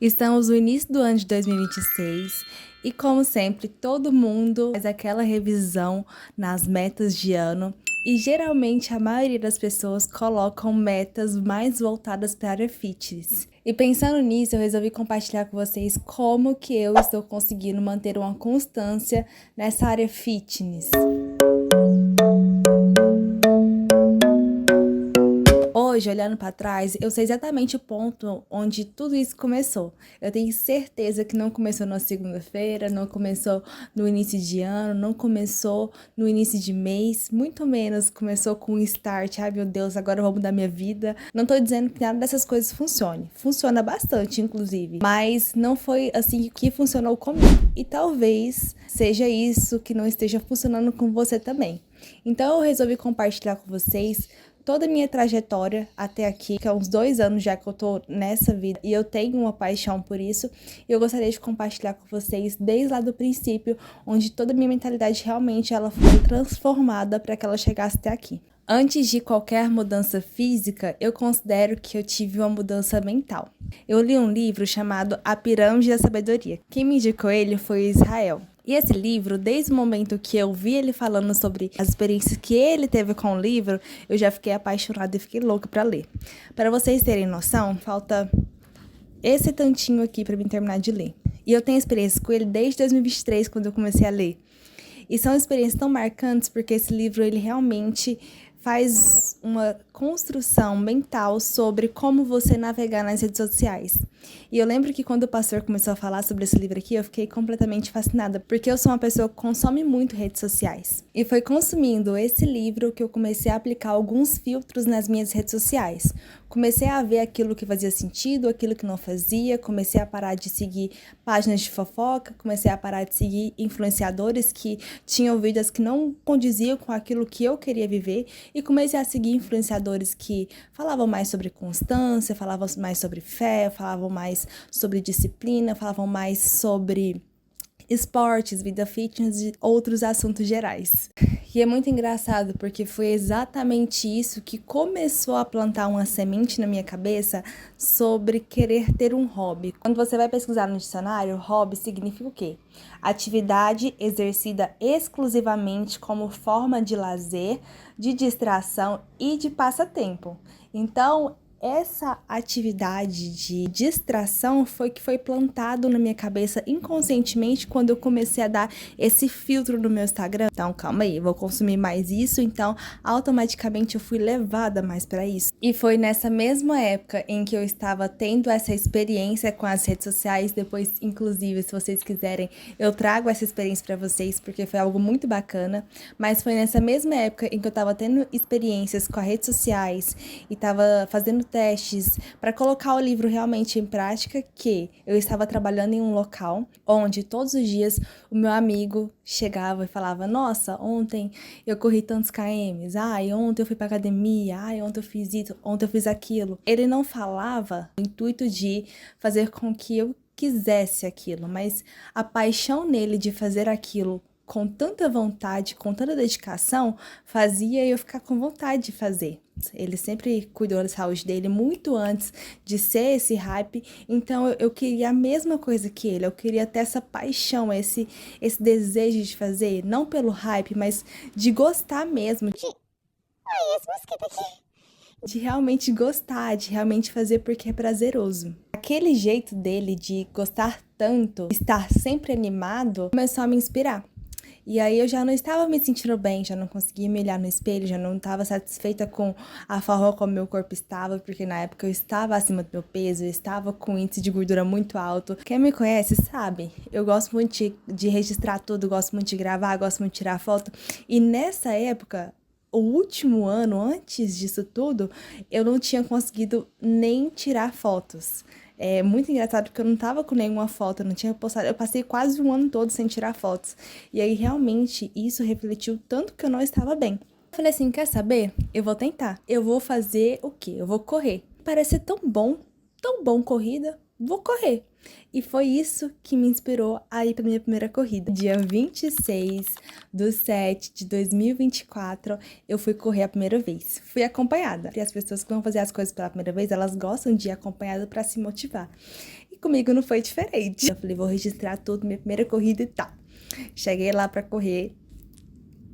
Estamos no início do ano de 2026 e, como sempre, todo mundo faz aquela revisão nas metas de ano e geralmente a maioria das pessoas colocam metas mais voltadas para a área fitness. E pensando nisso, eu resolvi compartilhar com vocês como que eu estou conseguindo manter uma constância nessa área fitness. Hoje, olhando para trás, eu sei exatamente o ponto onde tudo isso começou. Eu tenho certeza que não começou na segunda-feira, não começou no início de ano, não começou no início de mês, muito menos começou com um start. Ai, meu Deus, agora eu vou mudar minha vida. Não tô dizendo que nada dessas coisas funcione. Funciona bastante, inclusive. Mas não foi assim que funcionou comigo. E talvez seja isso que não esteja funcionando com você também. Então eu resolvi compartilhar com vocês toda a minha trajetória até aqui, que é uns 2 anos já que eu tô nessa vida e eu tenho uma paixão por isso, e eu gostaria de compartilhar com vocês desde lá do princípio, onde toda a minha mentalidade realmente ela foi transformada para que ela chegasse até aqui. Antes de qualquer mudança física, eu considero que eu tive uma mudança mental. Eu li um livro chamado A Pirâmide da Sabedoria. Quem me indicou ele foi Israel. E esse livro, desde o momento que eu vi ele falando sobre as experiências que ele teve com o livro, eu já fiquei apaixonada e fiquei louca para ler. Para vocês terem noção, falta esse tantinho aqui para mim terminar de ler. E eu tenho experiência com ele desde 2023, quando eu comecei a ler. E são experiências tão marcantes porque esse livro ele realmente faz uma construção mental sobre como você navegar nas redes sociais. E eu lembro que quando o pastor começou a falar sobre esse livro aqui, eu fiquei completamente fascinada, porque eu sou uma pessoa que consome muito redes sociais. E foi consumindo esse livro que eu comecei a aplicar alguns filtros nas minhas redes sociais. Comecei a ver aquilo que fazia sentido, aquilo que não fazia, comecei a parar de seguir páginas de fofoca, comecei a parar de seguir influenciadores que tinham vidas que não condiziam com aquilo que eu queria viver e comecei a seguir influenciadores que falavam mais sobre constância, falavam mais sobre fé, falavam mais sobre disciplina, falavam mais sobre esportes, vida fitness e outros assuntos gerais. E é muito engraçado porque foi exatamente isso que começou a plantar uma semente na minha cabeça sobre querer ter um hobby. Quando você vai pesquisar no dicionário, hobby significa o quê? Atividade exercida exclusivamente como forma de lazer, de distração e de passatempo. Então, essa atividade de distração foi que foi plantado na minha cabeça inconscientemente quando eu comecei a dar esse filtro no meu Instagram. Então, calma aí, vou consumir mais isso, então automaticamente eu fui levada mais para isso. E foi nessa mesma época em que eu estava tendo essa experiência com as redes sociais, depois, inclusive, se vocês quiserem, eu trago essa experiência para vocês, porque foi algo muito bacana, mas foi nessa mesma época em que eu estava tendo experiências com as redes sociais e estava fazendo testes para colocar o livro realmente em prática, que eu estava trabalhando em um local onde todos os dias o meu amigo chegava e falava: nossa, ontem eu corri tantos kms, ontem eu fui pra academia, ontem eu fiz isso, ontem eu fiz aquilo. Ele não falava no intuito de fazer com que eu quisesse aquilo, mas a paixão nele de fazer aquilo com tanta vontade, com tanta dedicação, fazia eu ficar com vontade de fazer. Ele sempre cuidou da saúde dele muito antes de ser esse hype, então eu queria a mesma coisa que ele, eu queria ter essa paixão, esse desejo de fazer, não pelo hype, mas de gostar mesmo, esse mosquito aqui. De realmente gostar, de realmente fazer porque é prazeroso. Aquele jeito dele de gostar tanto, estar sempre animado, começou a me inspirar. E aí eu já não estava me sentindo bem, já não conseguia me olhar no espelho, já não estava satisfeita com a forma como meu corpo estava, porque na época eu estava acima do meu peso, eu estava com índice de gordura muito alto. Quem me conhece sabe, eu gosto muito de registrar tudo, gosto muito de gravar, gosto muito de tirar foto. E nessa época, o último ano, antes disso tudo, eu não tinha conseguido nem tirar fotos. É muito engraçado porque eu não tava com nenhuma foto, eu não tinha postado, eu passei quase um ano todo sem tirar fotos. E aí, realmente, isso refletiu tanto que eu não estava bem. Eu falei assim, quer saber? Eu vou tentar. Eu vou fazer o quê? Eu vou correr. Parece ser tão bom corrida, vou correr. E foi isso que me inspirou a ir para minha primeira corrida. Dia 26/7/2024, eu fui correr a primeira vez. Fui acompanhada. E as pessoas que vão fazer as coisas pela primeira vez, elas gostam de ir acompanhada para se motivar. Comigo não foi diferente. Eu falei, vou registrar tudo, minha primeira corrida e tal. Cheguei lá pra correr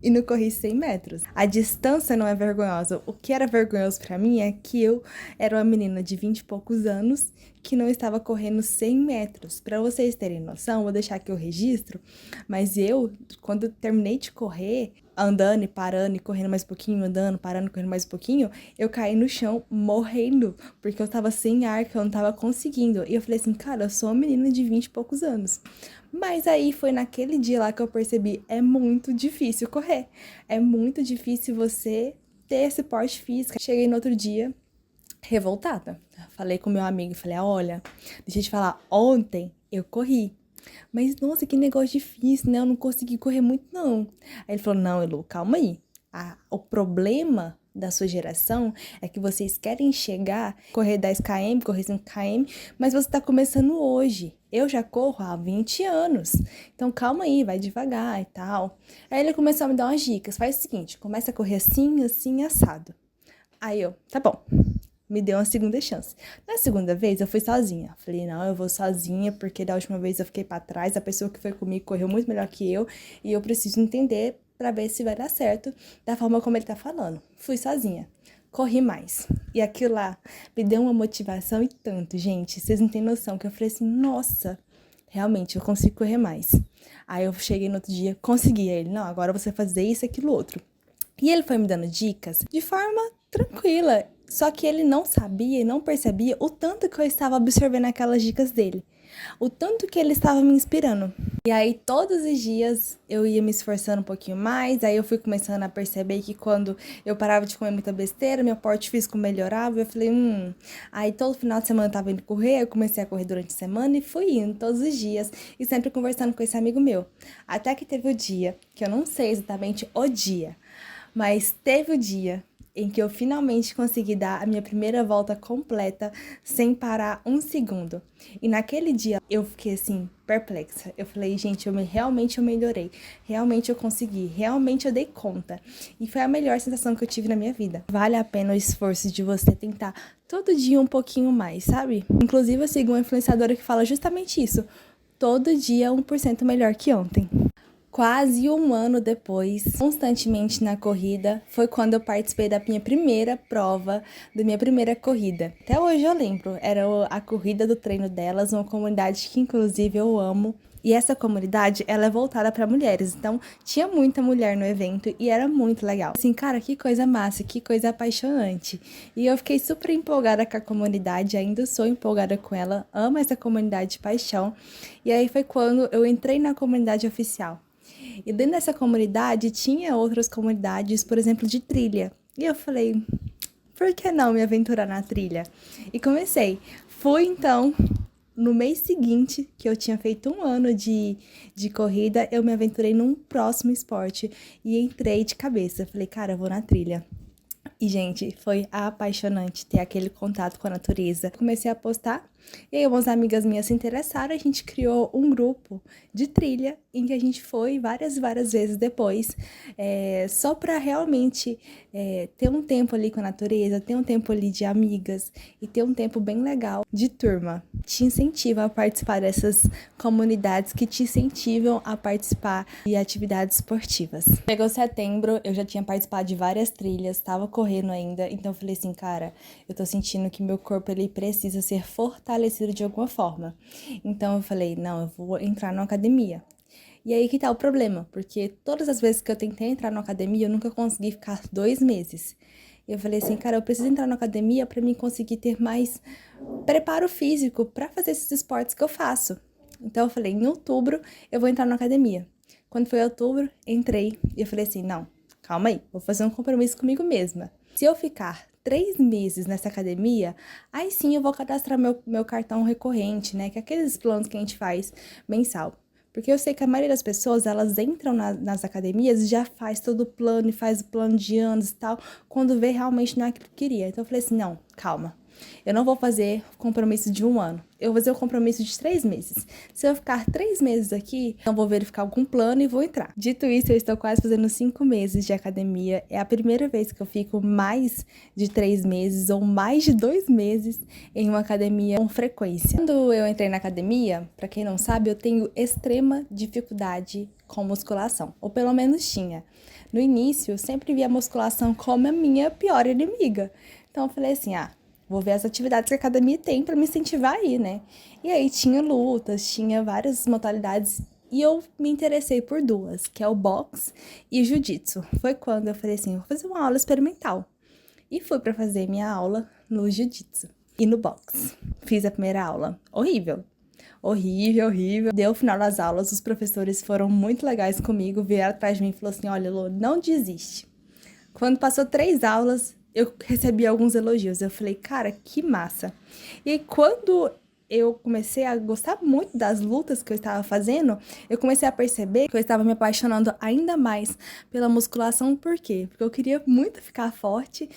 e não corri 100 metros. A distância não é vergonhosa. O que era vergonhoso pra mim é que eu era uma menina de 20 e poucos anos que não estava correndo 100 metros. Pra vocês terem noção, vou deixar aqui o registro, mas eu, quando eu terminei de correr, andando e parando e correndo mais um pouquinho, andando, parando, correndo mais um pouquinho, eu caí no chão morrendo, porque eu tava sem ar, que eu não tava conseguindo. E eu falei assim, cara, eu sou uma menina de 20 e poucos anos. Mas aí foi naquele dia lá que eu percebi, é muito difícil correr. É muito difícil você ter esse porte físico. Cheguei no outro dia, revoltada. Falei com meu amigo, falei, olha, deixa eu te falar, ontem eu corri. Mas, nossa, que negócio difícil, né? Eu não consegui correr muito, não. Aí ele falou, não, Elu, calma aí. O problema da sua geração é que vocês querem chegar, correr 10 km, correr 5 km, mas você tá começando hoje. Eu já corro há 20 anos. Então, calma aí, vai devagar e tal. Aí ele começou a me dar umas dicas. Faz o seguinte, começa a correr assim, assim, assado. Aí eu, tá bom. Me deu uma segunda chance. Na segunda vez, eu fui sozinha. Falei, não, eu vou sozinha, porque da última vez eu fiquei pra trás, a pessoa que foi comigo correu muito melhor que eu, e eu preciso entender pra ver se vai dar certo da forma como ele tá falando. Fui sozinha. Corri mais. E aquilo lá me deu uma motivação e tanto, gente. Vocês não têm noção, que eu falei assim, nossa, realmente, eu consigo correr mais. Aí eu cheguei no outro dia, consegui. Aí ele, não, agora você vai fazer isso, aquilo, outro. E ele foi me dando dicas de forma tranquila. Só que ele não sabia e não percebia o tanto que eu estava absorvendo aquelas dicas dele. O tanto que ele estava me inspirando. E aí, todos os dias, eu ia me esforçando um pouquinho mais. Aí, eu fui começando a perceber que quando eu parava de comer muita besteira, meu porte físico melhorava. Eu falei, Aí, todo final de semana eu tava indo correr. Eu comecei a correr durante a semana e fui indo todos os dias. E sempre conversando com esse amigo meu. Até que teve o dia, que eu não sei exatamente o dia, mas teve o dia em que eu finalmente consegui dar a minha primeira volta completa sem parar um segundo. E naquele dia eu fiquei assim, perplexa. Eu falei, gente, realmente eu melhorei. Realmente eu consegui. Realmente eu dei conta. E foi a melhor sensação que eu tive na minha vida. Vale a pena o esforço de você tentar todo dia um pouquinho mais, sabe? Inclusive eu sigo uma influenciadora que fala justamente isso. Todo dia 1% melhor que ontem. Quase um ano depois, constantemente na corrida, foi quando eu participei da minha primeira prova, da minha primeira corrida. Até hoje eu lembro, era a corrida do treino delas, uma comunidade que inclusive eu amo. E essa comunidade, ela é voltada para mulheres, então tinha muita mulher no evento e era muito legal. Assim, cara, que coisa massa, que coisa apaixonante. E eu fiquei super empolgada com a comunidade, ainda sou empolgada com ela, amo essa comunidade de paixão. E aí foi quando eu entrei na comunidade oficial. E dentro dessa comunidade tinha outras comunidades, por exemplo, de trilha. E eu falei, por que não me aventurar na trilha? E comecei. Fui então, no mês seguinte, que eu tinha feito um ano de corrida, eu me aventurei num próximo esporte e entrei de cabeça. Falei, cara, eu vou na trilha. E, gente, foi apaixonante ter aquele contato com a natureza. Comecei a postar e aí umas amigas minhas se interessaram, a gente criou um grupo de trilha em que a gente foi várias vezes depois, só para realmente ter um tempo ali com a natureza, ter um tempo ali de amigas e ter um tempo bem legal de turma. Te incentiva a participar dessas comunidades que te incentivam a participar de atividades esportivas. Chegou setembro, eu já tinha participado de várias trilhas, estava correndo ainda, então eu falei assim, cara, eu tô sentindo que meu corpo ele precisa ser fortalecido de alguma forma. Então eu falei, não, eu vou entrar na academia. E aí que tá o problema, porque todas as vezes que eu tentei entrar na academia, eu nunca consegui ficar 2 meses. E eu falei assim, cara, eu preciso entrar na academia para mim conseguir ter mais preparo físico para fazer esses esportes que eu faço. Então eu falei, em outubro eu vou entrar na academia. Quando foi outubro, entrei e eu falei assim, não, calma aí, vou fazer um compromisso comigo mesma. Se eu ficar 3 meses nessa academia, aí sim eu vou cadastrar meu cartão recorrente, né? Que é aqueles planos que a gente faz mensal. Porque eu sei que a maioria das pessoas, elas entram nas academias e já faz todo o plano, e faz o plano de anos e tal, quando vê realmente não é aquilo que queria. Então eu falei assim, não, calma. Eu não vou fazer compromisso de 1 ano. Eu vou fazer um compromisso de 3 meses. Se eu ficar 3 meses aqui, eu vou verificar algum plano e vou entrar. Dito isso, eu estou quase fazendo 5 meses de academia. É a primeira vez que eu fico mais de 3 meses ou mais de 2 meses em uma academia com frequência. Quando eu entrei na academia, para quem não sabe, eu tenho extrema dificuldade com musculação. Ou pelo menos tinha. No início, eu sempre via a musculação como a minha pior inimiga. Então eu falei assim, vou ver as atividades que a academia tem para me incentivar aí, né? E aí tinha lutas, tinha várias modalidades e eu me interessei por 2, que é o boxe e o jiu-jitsu. Foi quando eu falei assim, vou fazer uma aula experimental. E fui para fazer minha aula no jiu-jitsu e no boxe. Fiz a primeira aula. Horrível. Horrível, horrível. Deu o final das aulas, os professores foram muito legais comigo, vieram atrás de mim e falaram assim, olha, Lô, não desiste. Quando passou 3 aulas, eu recebi alguns elogios. Eu falei, cara, que massa. E aí, quando eu comecei a gostar muito das lutas que eu estava fazendo, eu comecei a perceber que eu estava me apaixonando ainda mais pela musculação. Por quê? Porque eu queria muito ficar forte,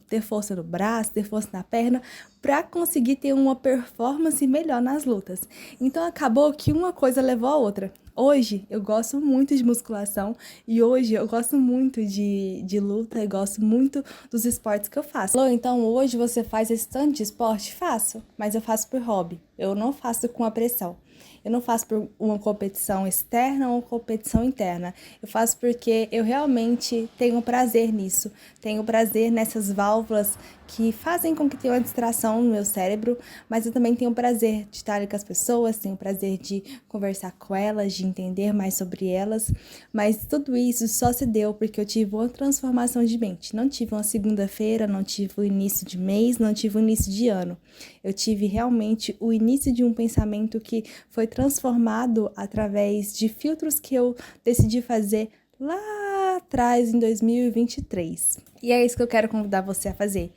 ter força no braço, ter força na perna, para conseguir ter uma performance melhor nas lutas. Então acabou que uma coisa levou a outra. Hoje eu gosto muito de musculação e hoje eu gosto muito de luta e gosto muito dos esportes que eu faço. Então hoje você faz esse tanto de esporte? Faço, mas eu faço por hobby. Eu não faço com a pressão. Eu não faço por uma competição externa ou competição interna. Eu faço porque eu realmente tenho prazer nisso. Tenho prazer nessas válvulas que fazem com que tenha uma distração no meu cérebro, mas eu também tenho prazer de estar ali com as pessoas, tenho prazer de conversar com elas, de entender mais sobre elas, mas tudo isso só se deu porque eu tive uma transformação de mente. Não tive uma segunda-feira, não tive o início de mês, não tive o início de ano. Eu tive realmente o início de um pensamento que foi transformado através de filtros que eu decidi fazer lá atrás, em 2023. E é isso que eu quero convidar você a fazer.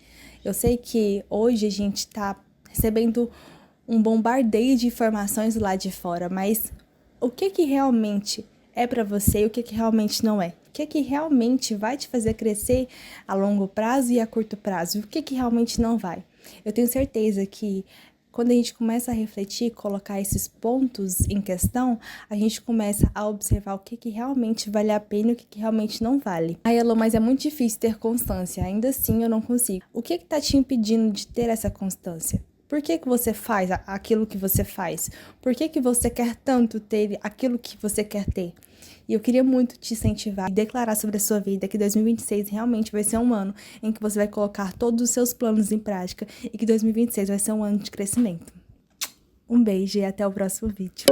Eu sei que hoje a gente está recebendo um bombardeio de informações lá de fora, mas o que realmente é para você e o que realmente não é? O que realmente vai te fazer crescer a longo prazo e a curto prazo? E o que realmente não vai? Eu tenho certeza que quando a gente começa a refletir, colocar esses pontos em questão, a gente começa a observar o que realmente vale a pena e o que realmente não vale. Elô, mas é muito difícil ter constância, ainda assim eu não consigo. O que tá te impedindo de ter essa constância? Por que você faz aquilo que você faz? Por que você quer tanto ter aquilo que você quer ter? E eu queria muito te incentivar e declarar sobre a sua vida que 2026 realmente vai ser um ano em que você vai colocar todos os seus planos em prática e que 2026 vai ser um ano de crescimento. Um beijo e até o próximo vídeo.